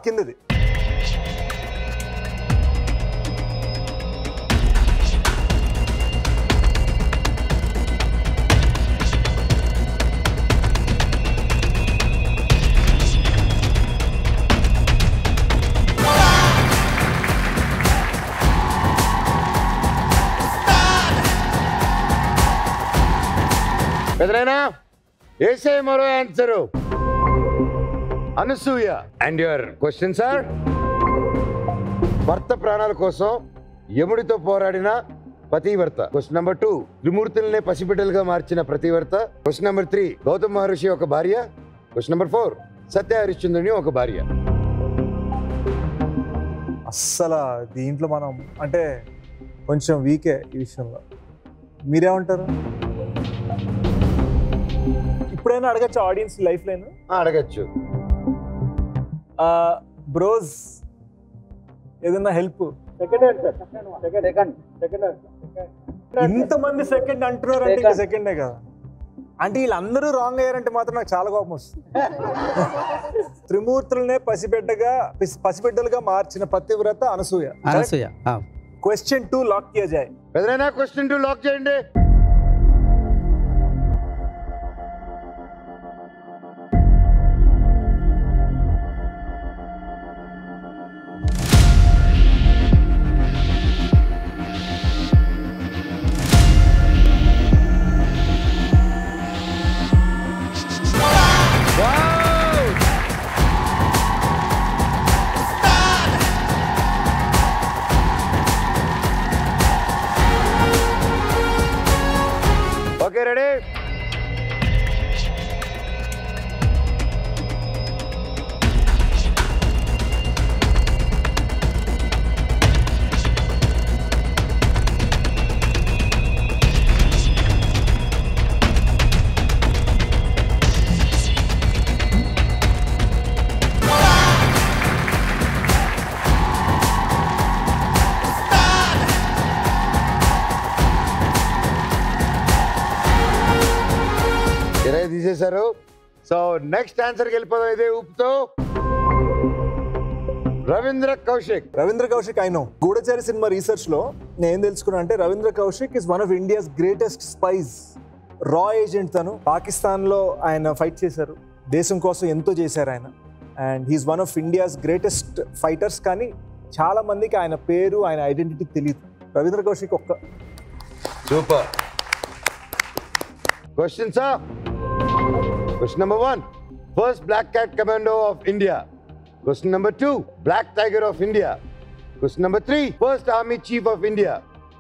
కిందది. పెదనాయనా ఏసే మరో answer. Anasuya. And your question sir. భర్త ప్రాణాల కోసం యముడితో పోరాడిన పతివర్త. క్వశ్చన్ నెంబర్ 2 త్రిమూర్తులనే పసిబిడ్డలుగా మార్చిన ప్రతివర్త. క్వశ్చన్ నెంబర్ 3 గౌతమ మహర్షి ఒక భార్య. క్వశ్చన్ నెంబర్ 4 సత్య హరిశ్చంద్రుని ఒక భార్య. అస్సలు దీంట్లో మనం అంటే కొంచెం వీకే ఈ విషయంలో. మీరేమంటారు? ఇప్పుడైనా అడగచ్చు ఆడియన్స్ లైఫ్ లైన్? అడగచ్చు. బ్రోస్ ఏదన్నా హెల్ప్? ఇంతమంది సెకండ్ అంటున్నారు అంటే ఇంకా సెకండే కదా. అంటే వీళ్ళందరూ రాంగ్ అయ్యారంటే మాత్రం నాకు చాలా కోపం వస్తుంది. త్రిమూర్తులనే పసిబిడ్డలుగా మార్చిన పతివ్రత అనసూయ. క్వశ్చన్ 2 లాక్ కియా జాయ్. పెదనాయనా క్వశ్చన్ 2 లాక్ చేయండి. Okay, ready? తీసేశారు. సో నెక్స్ట్ ఆన్సర్కి వెళ్ళిపోదాం. ఇదే ఊపుతో Ravindra Kaushik. I know. Goodachari cinema research లో నేను తెలుసుకున్నా అంటే Ravindra Kaushik is one of India's greatest spies. రా ఏజెంట్. తను పాకిస్తాన్ లో ఆయన ఫైట్ చేశారు. దేశం కోసం ఎంతో చేశారు ఆయన. And he's one of India's greatest fighters. కానీ చాలా మందికి ఆయన పేరు, ఆయన ఐడెంటిటీ తెలియదు. రవీంద్ర కౌశిక్ ఒక్క. Super. Question sir. Question number 1 first Black Cat Commando of India. Question number 2 Black Tiger of India. Question number 3 first Army Chief of India.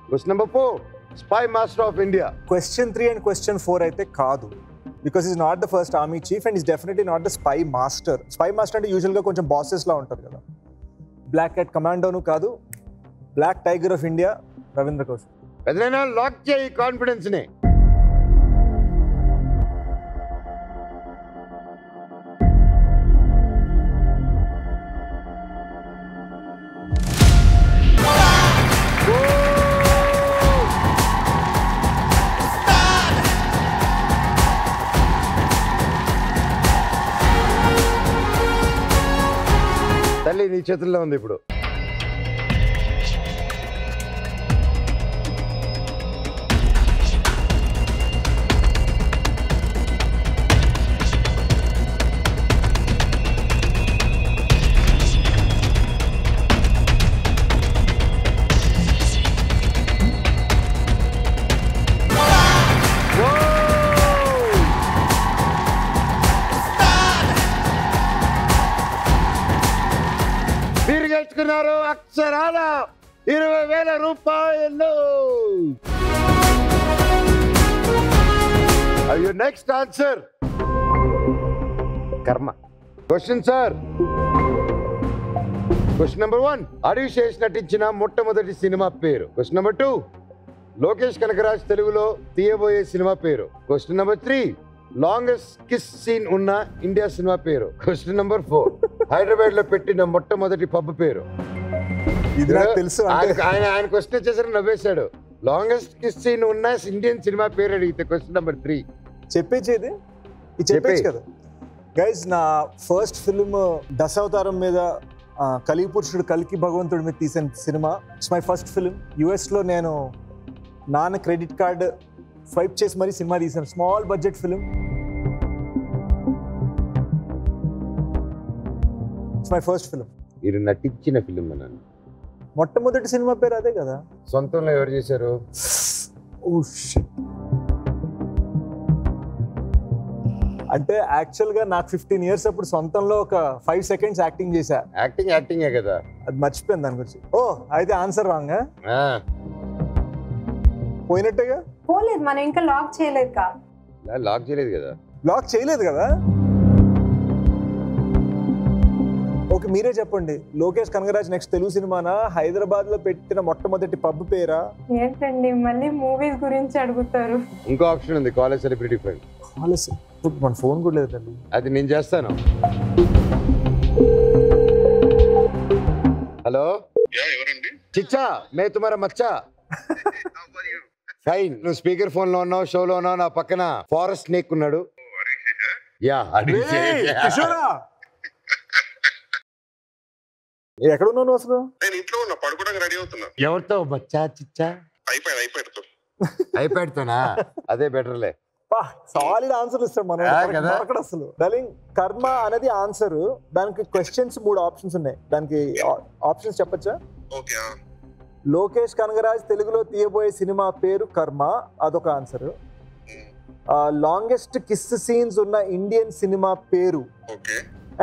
Question number 4 Spy Master of India. Question 3 and question 4 అయితే కాదు. Because he's not the first Army Chief and he's definitely not the Spy Master. Spy Master అంటే యూజువల్గా కొంచెం bosses లా ఉంటారు కదా. Black Cat Commandoను కాదు. Black Tiger of India Ravindra Kaushik. పెదనాయనా lock చేయి కాన్ఫిడెన్స్ ని. నీ చేతుల్లో ఉంది ఇప్పుడు. మీరు గెలుచుకున్నారు అక్షరాల 20,000 రూపాయలు. అయ్యో నెక్స్ట్ ఆన్సర్ కర్మ. క్వశ్చన్ సార్, క్వశ్చన్ నెంబర్ 1, అడవి శేష్ నటించిన మొట్టమొదటి సినిమా పేరు. క్వశ్చన్ నెంబర్ 2, లోకేష్ కనకరాజ్ తెలుగులో తీయబోయే సినిమా పేరు. Question number 3, longest kiss scene ఉన్న ఇండియా సినిమా పేరు. క్వశ్చన్ నెంబర్ 4, హైదరాబాద్ లో పెట్టిన మొట్టమొదటి పబ్ పేరు. ఇది నాకు తెలుసు. ఆయన క్వశ్చన్ వచ్చేసరికి నవ్వేశాడు. లాంగెస్ట్ కిస్ సీన్ ఉన్న ఇండియన్ సినిమా పేరు అడిగితే క్వశ్చన్ నెంబర్ 3 చెప్పేది ఇది చెప్పేది కదా గైజ్. నా ఫస్ట్ ఫిల్మ్ దశావతారం మీద కలిపురుషుడు కల్కి భగవంతుడి మీద తీసిన cinema. It's my first film. యుఎస్లో నేను నాన్న క్రెడిట్ కార్డ్ స్వైప్ చేసి మరీ సినిమా తీసాను. Small budget film. It's my first film. మీరు నటించిన ఫిలిం అన్నాను. మొట్టమొదటి సినిమా పేరు అదే కదా. సొంతంలో ఎవరు చేశారు? అంటే యాక్చువల్గా నాకు 15 years అప్పుడు సొంతంలో ఒక 5 seconds యాక్టింగ్ చేశా. యాక్టింగే కదా. అది మర్చిపోయింది దాని గురించి. ఓ అయితే ఆన్సర్ రాంగ్. పోయినట్టేగా. పోలేదు, మనం ఇంకా లాక్ చేయలేదు కా. లాక్ చేయలేదు కదా. లాక్ చేయలేదు కదా. ఓకే మీరే చెప్పండి. లోకేష్ కనగరాజ్ నెక్స్ట్ తెలుగు సినిమానా, హైదరాబాద్ లో పెట్టిన మొట్టమొదటి పబ్ పేరా? ఏంటండి మళ్ళీ మూవీస్ గురించి అడుగుతారు. ఇంకో ఆప్షన్ ఉంది, కాలేజ్ సెలబ్రిటీ ఫ్రెండ్. కాలేజ్ మన ఫోన్ కూడా లేదండి. అది నేను చేస్తాను. హలో ఎవరండి? చిచ్చా మే తుమారా మచ్చా. ఫైన్. నువ్వు స్పీకర్ ఫోన్ లో ఉన్నావు, షోలో ఉన్నావు. నా పక్కన ఫారెస్ట్ స్నేక్ ఉన్నాడు. యా ఎక్కడ ఉన్నావు అసలు? నేను ఇంట్లో ఉన్నా, పడుకోవడానికి రెడీ అవుతున్నా. ఎవరితో మచ్చా చిచ్చా? అయిపోయాడుతోనా? అదే బెటర్లే. సాలిడ్ ఆన్సర్ ఇస్తాడు మనం అసలు. డార్లింగ్ కర్మ అనేది ఆన్సర్. దానికి క్వశ్చన్స్ 3 ఆప్షన్స్ ఉన్నాయి. దానికి ఆప్షన్స్ చెప్పచ్చా? లోకేష్ కనగరాజ్ తెలుగులో తీయబోయే సినిమా పేరు కర్మ, అదొక ఆన్సర్. లాంగెస్ట్ కిస్ సీన్స్ ఉన్న ఇండియన్ సినిమా పేరు,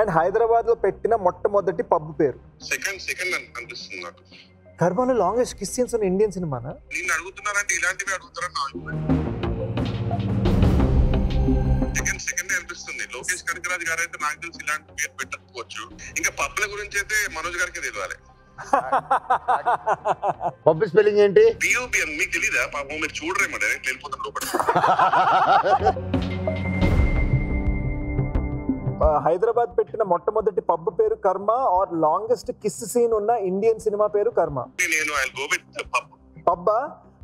అండ్ హైదరాబాద్ లో పెట్టిన మొట్టమొదటి పబ్ పేరు. కర్మలో లాంగెస్ట్ కిస్ సీన్స్ ఉన్న ఇండియన్ సినిమానా? ఇలాంటివి అడుగుతారని సెకండ్ అనిపిస్తుంది. లోకేష్ కనకరాజ్ గారు అయితే నాకు తెలిసి ఇలాంటి పేరు పెట్టకపోవచ్చు. ఇంకా పబ్ల గురించి అయితే మనోజ్ గారికి తెలియాలి. పబ్ స్పెల్లింగ్ ఏంటి? PUBM. మీకు తెలీదా? పాపం మీరు చూడరేమో, డైరెక్ట్ వెళ్ళిపోతాం లోపల. హైదరాబాద్ పెట్టిన మొట్టమొదటి పబ్ పేరు Karma, or longest kiss scene ఉన్న ఇండియన్ సినిమా పేరు కర్మ. నేను పబ్బా?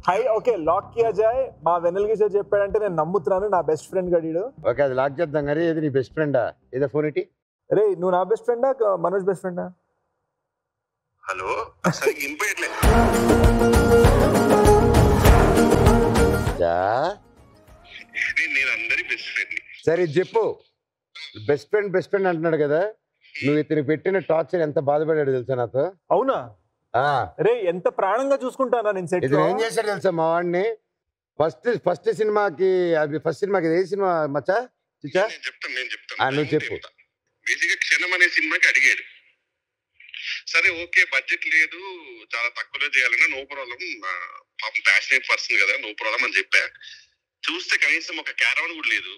హై ఓకే లాక్ కియా జాయ్. మా వెనల్ కిషోర్ చెప్పాడంటే నేను నమ్ముతున్నాను. నా బెస్ట్ ఫ్రెండ్ గడిడు. ఓకే అది లాక్ చేద్దాం. కానీ ఏది నీ బెస్ట్ ఫ్రెండా? ఏదో ఫోన్ ఇటీ. రే నువ్వు నా బెస్ట్ ఫ్రెండా మనోజ్ బెస్ట్ ఫ్రెండా? హలో నేను అందరి బెస్ట్ ఫ్రెండ్. సరే చెప్పు. బెస్ట్ ఫ్రెండ్ అంటున్నాడు కదా. నువ్వు ఇతను పెట్టిన టార్చర్ ఎంత బాధపడ్డాడు తెలుసా నాతో? అవునా? రే ఎంత ప్రాణంగా చూసుకుంటానా నేను. సెట్ ఏం చేశాడు తెలుసా మా వాడిని? ఫస్ట్ సినిమాకి ఏ సినిమా మచ్చా చిచ్చా? నువ్వు చెప్పు. బేసిక్గా క్షణం అనే సినిమాకి అడిగాడు. సరే ఓకే బడ్జెట్ లేదు, చాలా తక్కువలో చేయాలన్నా నో ప్రాబ్లం, పాపం ప్యాషనేట్ పర్సన్ కదా, నో ప్రాబ్లం అని చెప్పా. చూస్తే కనీసం ఒక క్యారవన్ కూడా లేదు.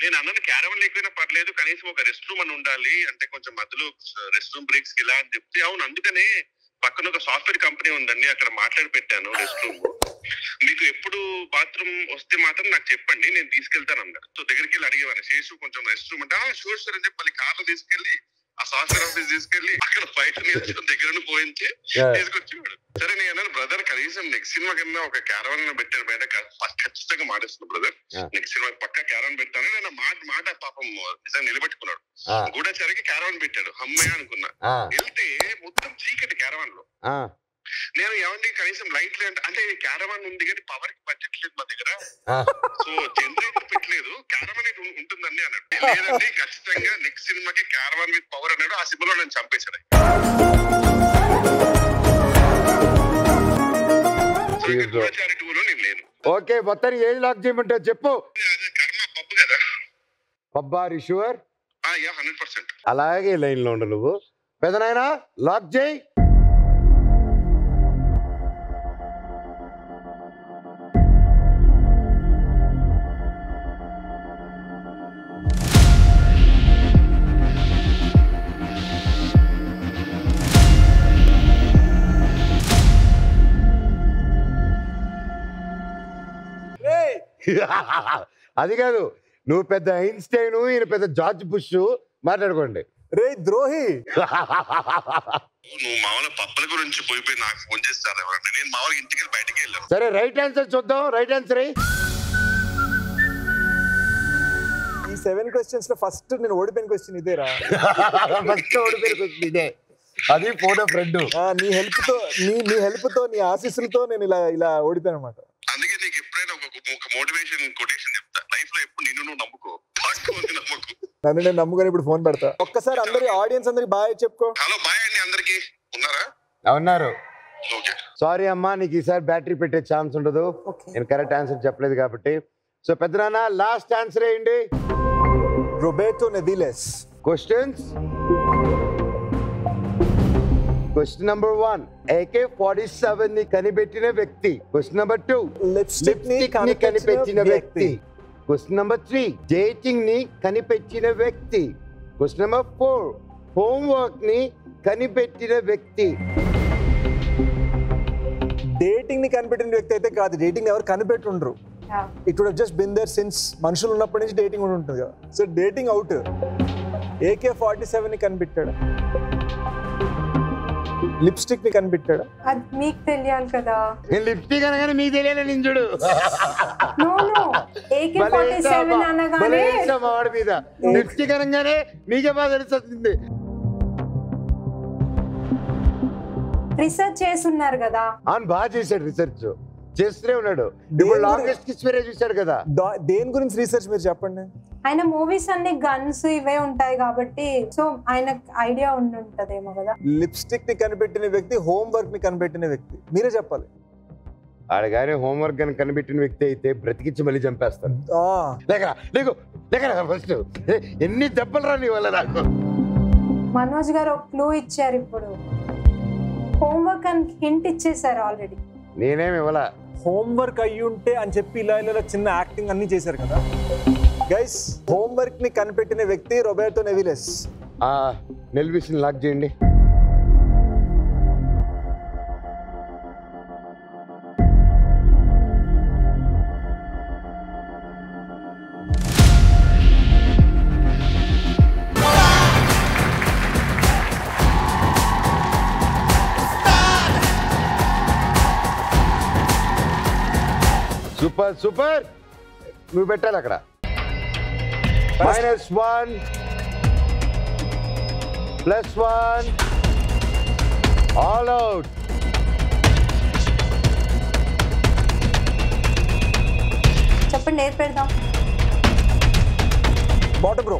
నేను అన్నాను క్యారవన్ లేకపోయినా పర్లేదు, కనీసం ఒక రెస్ట్ రూమ్ అని ఉండాలి, అంటే కొంచెం మధ్యలో రెస్ట్ రూమ్ బ్రేక్స్ ఇలా అని చెప్తే, అవును అందుకనే పక్కన ఒక సాఫ్ట్వేర్ కంపెనీ ఉందండి అక్కడ మాట్లాడి పెట్టాను రెస్ట్ రూమ్, మీకు ఎప్పుడు బాత్రూమ్ వస్తే మాత్రం నాకు చెప్పండి నేను తీసుకెళ్తాను అన్నారు. సో దగ్గరికి వెళ్ళి అడిగేవాడిని, శేషు కొంచెం రెస్ట్ రూమ్ అంటే షూర్ సార్ అని చెప్పి మళ్ళీ కార్లో తీసుకెళ్లి ఆ సాఫ్ట్వేర్ ఆఫీస్ తీసుకెళ్లి అక్కడ బయట దగ్గర పోయించి తీసుకొచ్చేవాడు. సరే నేను అన్నాను బ్రదర్ కనీసం నెక్స్ట్ సినిమా కన్నా ఒక క్యారవాన్ పెట్టాడు బయట ఖచ్చితంగా మాటేస్తున్నా బ్రదర్ నెక్స్ట్ సినిమా పక్కా క్యారవాన్ పెడతాను. నేను మాట పాపం నిజంగా నిలబెట్టుకున్నాడు. గూఢచారికి క్యారవాన్ పెట్టాడు అమ్మాయి అనుకున్నా. వెళ్తే మొత్తం చీకటి క్యారవాన్ లో. నేను ఏమండి కనీసం లైట్ లేదు అంటే క్యారవాన్ ఉంది కానీ పవర్ కి బడ్జెట్ లేదు మా దగ్గర, సో జనరేటర్ పెట్టలేదు, క్యారవాన్ అయితే ఉంటుందండి అన్నాడు. లేదండి ఖచ్చితంగా నెక్స్ట్ సినిమాకి క్యారవాన్ విత్ పవర్ అన్నాడు. ఆ సినిమాలో నేను చంపేశాడు. ఓకే మొత్తానికి ఏది లాక్ చేయమంటావు చెప్పు. కర్మ పప్పు కదా. పబ్బా రిషువర్ 100%. అలాగే లైన్ లో ఉండు నువ్వు. పెదనాయనా లాక్ చేయి. అది కాదు, నువ్వు పెద్ద ఐన్స్టైన్, ఈయన పెద్ద జార్జ్ బుష్, మాట్లాడుకోండి. రే ద్రోహి, నువ్వు మామూలు పప్పుల గురించి పోయిపోయి నాకు ఫోన్ చేస్తారు. నేను మామూలు ఇంటికి బయటికి వెళ్ళాను. సరే రైట్ ఆన్సర్ చూద్దాం. రైట్ ఆన్సర్ ఈ 7 questions లో ఫస్ట్ నేను ఓడిపోయిన క్వశ్చన్ ఇదేరా. ఫస్ట్ ఓడిపోయిన క్వశ్చన్ ఇదే. అది ఫోన్ ఫ్రెండ్. నీ హెల్ప్ తో నీ ఆశీస్సులతో నేను ఇలా ఓడిపోయాను అనమాట. అందుకే నీకు ఎప్పుడైనా ఒక మోటివేషన్ కొటేషన్ చెప్తా, లైఫ్ లో ఎప్పుడు నిన్ను నువ్వు నమ్ముకో, నమ్ముకో. నన్ను నేను నమ్ముకొని ఇప్పుడు ఫోన్ పెడతా. ఒక్కసారి అందరి ఆడియన్స్ అందరికి బాయ్ చెప్పుకో. హలో బాయ్ అండి అందరికి. ఉన్నారా? ఉన్నారు. ఓకే సారీ అమ్మా, నీకు ఈసారి బ్యాటరీ పెట్టే ఛాన్స్ ఉండదు, నేను కరెక్ట్ ఆన్సర్ చెప్పలేదు కాబట్టి. సో పెద్దనాన్న లాస్ట్ ఆన్సర్ ఏంటి? రొబెర్టో నెవిలెస్. క్వశ్చన్స్. క్వశ్చన్ నెంబర్ 1 AK-47 ని కనిపెట్టిన వ్యక్తి. క్వశ్చన్ నెంబర్ 2 లిప్స్టిక్ ని కనిపెట్టిన వ్యక్తి. క్వశ్చన్ నెంబర్ 3 డేటింగ్ ని కనిపెట్టిన వ్యక్తి. క్వశ్చన్ నెంబర్ 4 హోంవర్క్ ని కనిపెట్టిన వ్యక్తి. డేటింగ్ ని కనిపెట్టిన వ్యక్తి అయితే కాదు, డేటింగ్ ఎవరు కనిపెట్టుండ్రు. It would just been there since మనుషులు ఉన్నప్పటి నుంచి డేటింగ్ కూడా ఉంటుంది కదా. So dating out. AK-47 ని కనిపెట్టాడు. లిప్స్టిక్ ని కనిపెట్టాడు. అది మీకు తెలియాలి కదా. లిప్స్టిక్ అనగానే మీకు తెలియాలి నింజుడు. AK-47 అనగానే వాడి మీద లిప్స్టిక్ అనగానే మీకే బాగా తెలుస్తుంది. రీసెర్చ్ చేస్తున్నారు కదా. అవును బాగా చేశాడు, రీసెర్చ్ చేస్తూనే ఉన్నాడు. ఇప్పుడు లాంగెస్ట్ కిస్ వేరే చూశాడు కదా. దేని గురించి రీసెర్చ్ మీరు చెప్పండి. ఆయన మూవీస్ అన్ని గన్స్ ఇవే ఉంటాయి కాబట్టి సో ఆయన ఐడియా ఉంటదేమో కదా. లిప్స్టిక్ ని కనిపెట్టిన వ్యక్తి, హోంవర్క్ ని కనిపెట్టిన వ్యక్తి, మీరే చెప్పాలి. ఆడగానే హోంవర్క్ అని కనిపెట్టిన వ్యక్తి అయితే బ్రతికించి మళ్ళీ చంపేస్తాను. ఫస్ట్ ఎన్ని దెబ్బలు రాని వల్ల నాకు. మనోజ్ గారు ఒక క్లూ ఇచ్చారు, ఇప్పుడు హోంవర్క్ అని హింట్ ఇచ్చేసారు ఆల్రెడీ. నేనేమి ఇవ్వాలా. హోంవర్క్ అయ్యి ఉంటే అని చెప్పి ఇలా చిన్న యాక్టింగ్ అన్ని చేశారు కదా గైస్. హోంవర్క్ ని కనిపెట్టిన వ్యక్తి రొబెర్టో నెవిలెస్. నెల్విషన్ లాక్ చేయండి. Super super. నువ్వు పెట్టాలి అక్కడ. -1 +1 ఆల్ అవుట్. చెప్పండి ఏది పెడదాం. బాటమ్ రో.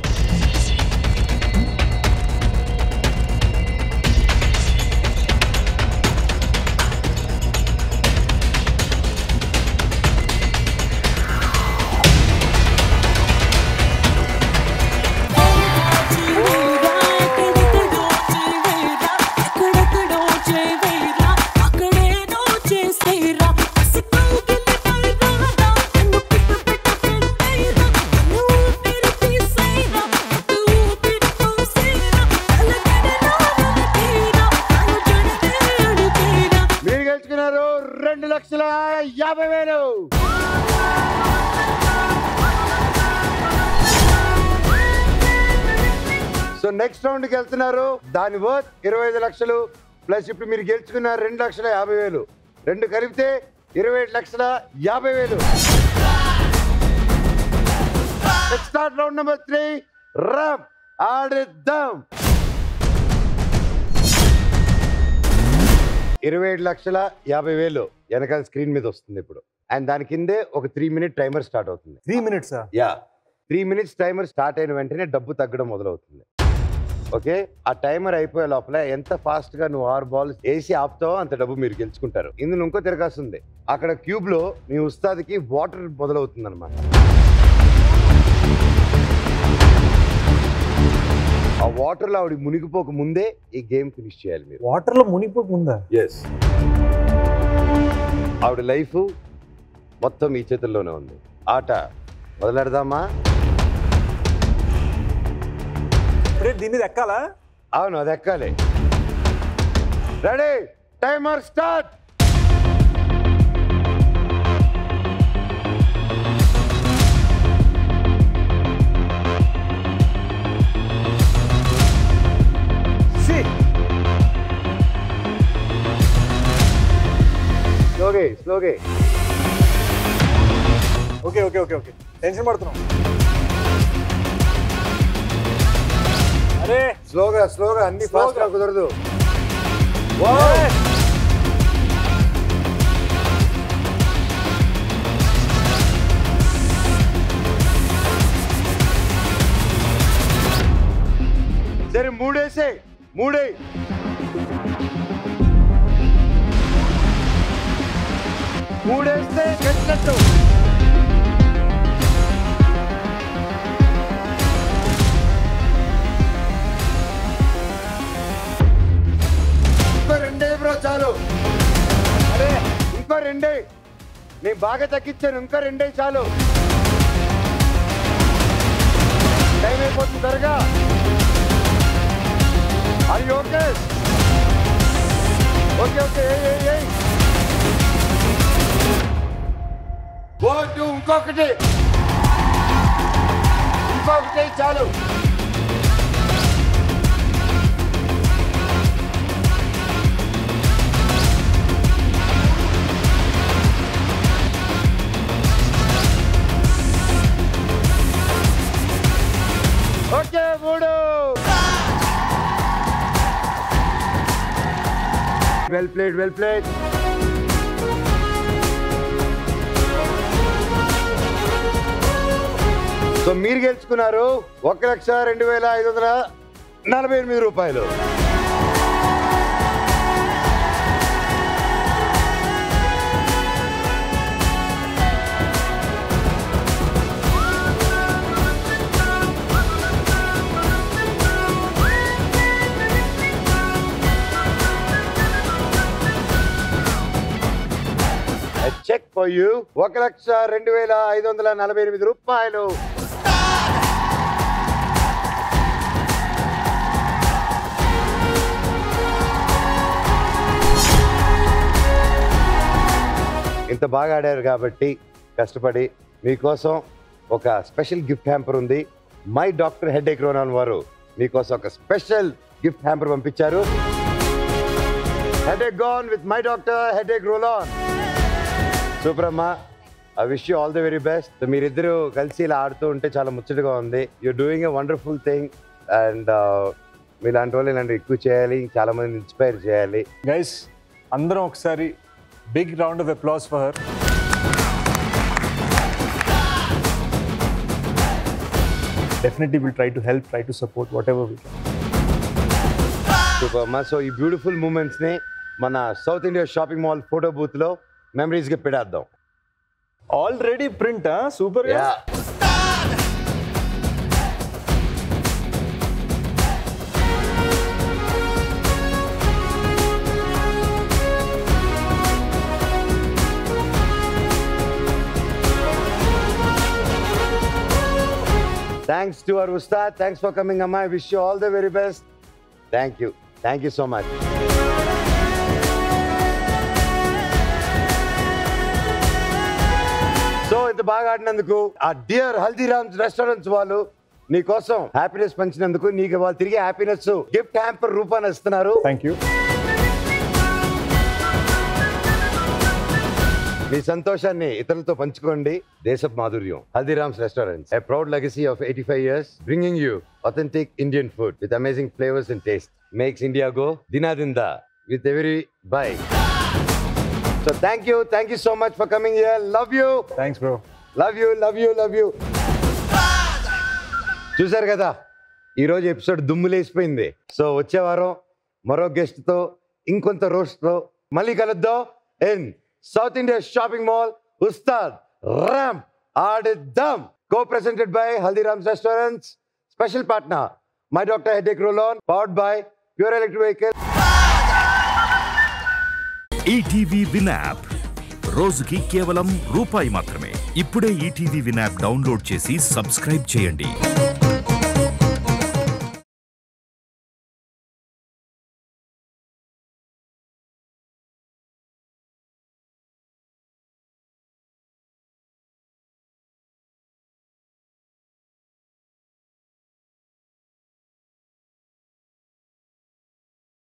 సో నెక్స్ట్ రౌండ్కి వెళ్తున్నారు. దాని వర్త్ 25 లక్షలు ప్లస్ ఇప్పుడు మీరు గెలుచుకున్న 2,50,000. 2 కలిపితే 27,50,000. Let's start round number 3. Ram ఆడిద్దాం. 27,50,000 వెనకాల స్క్రీన్ మీద వస్తుంది ఇప్పుడు. అండ్ దాని కిందే ఒక 3 minute టైమర్ స్టార్ట్ అవుతుంది. 3 minutes? Yeah, 3 minutes timer start అయిన వెంటనే డబ్బు తగ్గడం మొదలవుతుంది. ఓకే, ఆ టైమర్ అయిపోయే లోపల ఎంత ఫాస్ట్ గా నువ్వు 6 balls వేసి ఆపుతావో అంత డబ్బు మీరు గెలుచుకుంటారు. ఇందులో ఇంకో తిరగాల్సింది. అక్కడ క్యూబ్ లో మీ ఉస్తాద్కి వాటర్ మొదలవుతుంది అనమాట. ఆ వాటర్ లో ఆవిడ మునిగిపోక ముందే ఈ గేమ్ ఫినిష్ చేయాలి మీరు. వాటర్ లో మునిగిపోక ముందా? ఎస్, ఆవిడ లైఫ్ మొత్తం ఈ చేతుల్లోనే ఉంది. ఆట మొదలెడదామా? దీని మీద ఎక్కాలా? అవును, అది ఎక్కాలి. Ready, timer start. స్లోగే. Okay okay okay okay, tension పడుతున్నాం. అరే స్లోగా అన్ని ఫాస్ట్ గా కుదరదు. సరే, 3 వేసే. 3 వేస్తే గెలిచినట్టు. ఇంకో 2 బ్రో, చాలు. అరే ఇంకో 2. నేను బాగా తగ్గించాను. ఇంకో 2 చాలు. టైం అయిపోతుంది త్వరగా. అది ఓకే ఓకే ఓకే. ఇంకొకటి చాలు. ఓకే, 3. Well played. సో మీరు గెలుచుకున్నారు 1,02,548 రూపాయలు. Check for you. 1,02,548 రూపాయలు. ఇంత బాగా ఆడారు కాబట్టి కష్టపడి మీకోసం ఒక స్పెషల్ గిఫ్ట్ హ్యాంపర్ ఉంది. మై డాక్టర్ హెడేక్ రోల్-ఆన్ వారు మీకోసం ఒక స్పెషల్ గిఫ్ట్ హ్యాంపర్ పంపించారు. Headache gone with my doctor headache roll on. Super అమ్మా, I wish you all the very best. మీరిద్దరూ కలిసి ఇలా ఆడుతూ ఉంటే చాలా ముచ్చటగా ఉంది. You're doing a wonderful thing. And మీలాంటి వాళ్ళు ఇలాంటివి ఎక్కువ చేయాలి, చాలా మంది ఇన్స్పైర్ చేయాలి. గైస్, అందరం ఒకసారి big round of applause for her. Definitely will try to help, try to support whatever we can. Super అమ్మా. సో ఈ బ్యూటిఫుల్ మూమెంట్స్ని మన south India shopping mall photo బూత్లో మెమరీస్గా పెడేద్దాం. Already print super. Thanks to our Ustad. Thanks for coming, Amma. I wish you all the very best. Thank you. Thank you so much. So, ఇంత బాగా ఆడినందుకు ఆ dear Haldiram's restaurants వాళ్ళు నీ కోసం happiness పంచినందుకు నీకు వాళ్ళు తిరిగి హ్యాపీనెస్ గిఫ్ట్ హ్యాంపర్ రూపాన్ని ఇస్తున్నారు. Thank you. మీ సంతోషాన్ని ఇతరులతో పంచుకోండి. దేశపు మాధుర్యం. Haldiram's restaurants, a proud legacy of 85 years, bringing you authentic Indian food with amazing flavors and taste. Makes India go dinadinda with every bite. So thank you so much for coming here. Love you. Thanks bro. Love you. చూసారు కదా, ఈరోజు episode దుమ్ములేసిపోయింది. So వచ్చే వారం మరో guest తో ఇంకొంత roast తో మళ్ళీ కలుద్దాం. In South India Shopping Mall, Ustad Ram Aadiddam, co-presented by Haldiram's Restaurants. Special partner, My Doctor Headache Roll-On, powered by Pure Electric Vehicle. ETV win app రోజుకి కేవలం రూపాయి మాత్రమే. ఇప్పుడే ఈటీవీ విన్ యాప్ డౌన్లోడ్ చేసి subscribe చేయండి.